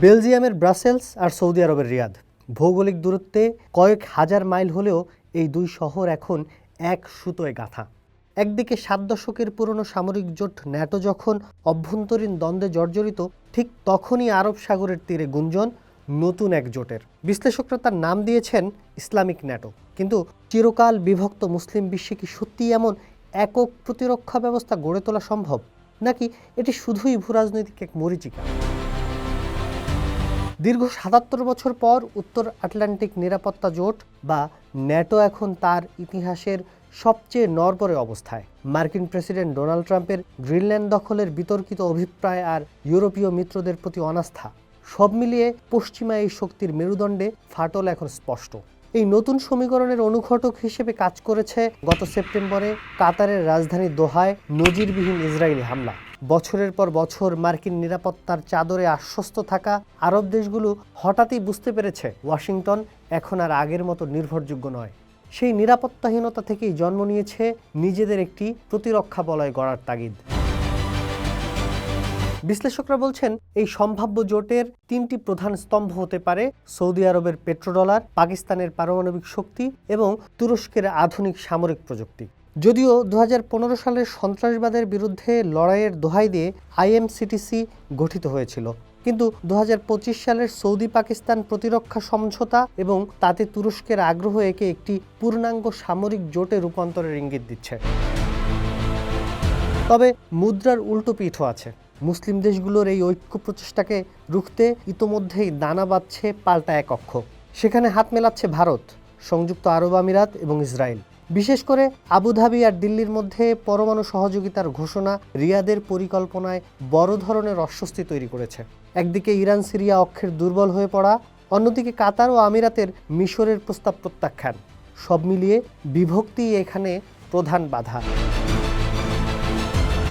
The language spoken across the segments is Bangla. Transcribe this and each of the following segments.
বেলজিয়ামের ব্রাসেলস আর সৌদি আরবের রিয়াদ, ভৌগোলিক দূরত্বে কয়েক হাজার মাইল হলেও এই দুই শহর এখন এক সুতোয় গাঁথা। একদিকে 7 দশকের পুরনো সামরিক জোট ন্যাটো যখন অভ্যন্তরীণ দ্বন্দ্বে জর্জরিত, ঠিক তখনই আরব সাগরের তীরে গুঞ্জন নতুন এক জোটের। বিশ্লেষকরা তার নাম দিয়েছেন ইসলামিক ন্যাটো। কিন্তু চিরকাল বিভক্ত মুসলিম বিশ্বে কি সত্যিই এমন একক প্রতিরক্ষা ব্যবস্থা গড়ে তোলা সম্ভব, নাকি এটি শুধুই ভূরাজনৈতিক এক মরীচিকা? দীর্ঘ ৭৭ বছর পর উত্তর আটলান্টিক নিরাপত্তা জোট বা ন্যাটো এখন তার ইতিহাসের সবচেয়ে নড়বড়ে অবস্থায়। মার্কিন প্রেসিডেন্ট ডোনাল্ড ট্রাম্পের গ্রিনল্যান্ড দখলের বিতর্কিত অভিপ্রায় আর ইউরোপীয় মিত্রদের প্রতি অনাস্থা, সব মিলিয়ে পশ্চিমা এই শক্তির মেরুদণ্ডে ফাটল এখন স্পষ্ট। এই নতুন সমীকরণের অনুঘটক হিসেবে কাজ করেছে গত সেপ্টেম্বরে কাতারের রাজধানী দোহায় নজিরবিহীন ইসরায়েলি হামলা। বছরের পর বছর মার্কিন নিরাপত্তার চাদরে আশ্বস্ত থাকা আরব দেশগুলো হঠাৎই বুঝতে পেরেছে ওয়াশিংটন এখন আর আগের মতো নির্ভরযোগ্য নয়। সেই নিরাপত্তাহীনতা থেকেই জন্ম নিয়েছে নিজেদের একটি প্রতিরক্ষা বলয় গড়ার তাগিদ। বিশ্লেষকরা বলছেন, এই সম্ভাব্য জোটের 3টি প্রধান স্তম্ভ হতে পারে সৌদি আরবের পেট্রোডলার, পাকিস্তানের পারমাণবিক শক্তি এবং তুরস্কের আধুনিক সামরিক প্রযুক্তি। যদিও 2015 সালের সন্ত্রাসবাদের বিরুদ্ধে লড়াইয়ের দোহাই দিয়ে IMCTC গঠিত হয়েছিল, কিন্তু 2025 সালের সৌদি পাকিস্তান প্রতিরক্ষা সমঝোতা এবং তাতে তুরস্কের আগ্রহ একে একটি পূর্ণাঙ্গ সামরিক জোটে রূপান্তরের ইঙ্গিত দিচ্ছে। তবে মুদ্রার উল্টো পিঠও আছে। মুসলিম দেশগুলোর এই ঐক্য প্রচেষ্টাকে রুখতে ইতোমধ্যেই দানা বাঁধছে পাল্টা এক অক্ষ। সেখানে হাত মেলাচ্ছে ভারত, সংযুক্ত আরব আমিরাত এবং ইসরায়েল। বিশেষ করে আবুধাবি আর দিল্লির মধ্যে পরমাণু সহযোগিতার ঘোষণা রিয়াদের পরিকল্পনায় বড় ধরনের অস্বস্তি তৈরি করেছে। একদিকে ইরান সিরিয়া অক্ষের দুর্বল হয়ে পড়া, অন্যদিকে কাতার ও আমিরাতের মিশরের প্রস্তাব প্রত্যাখ্যান, সব মিলিয়ে বিভক্তি এখানে প্রধান বাধা।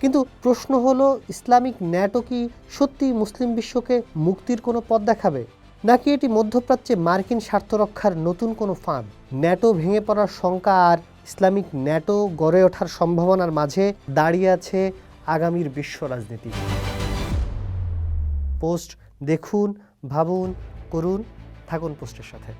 কিন্তু প্রশ্ন হলো, ইসলামিক ন্যাটো কি সত্যি মুসলিম বিশ্বকে মুক্তির কোনো পথ দেখাবে, নাকি এটি মধ্যপ্রাচ্যে মার্কিন স্বার্থ রক্ষার নতুন কোনো ফাঁদ? ন্যাটো ভেঙে পড়ার শঙ্কা আর ইসলামিক ন্যাটো গড়ে ওঠার সম্ভাবনার মাঝে দাঁড়িয়ে আছে আগামীর বিশ্ব রাজনীতি। পোস্ট দেখুন, ভাবুন, করুন, থাকুন পোস্টের সাথে।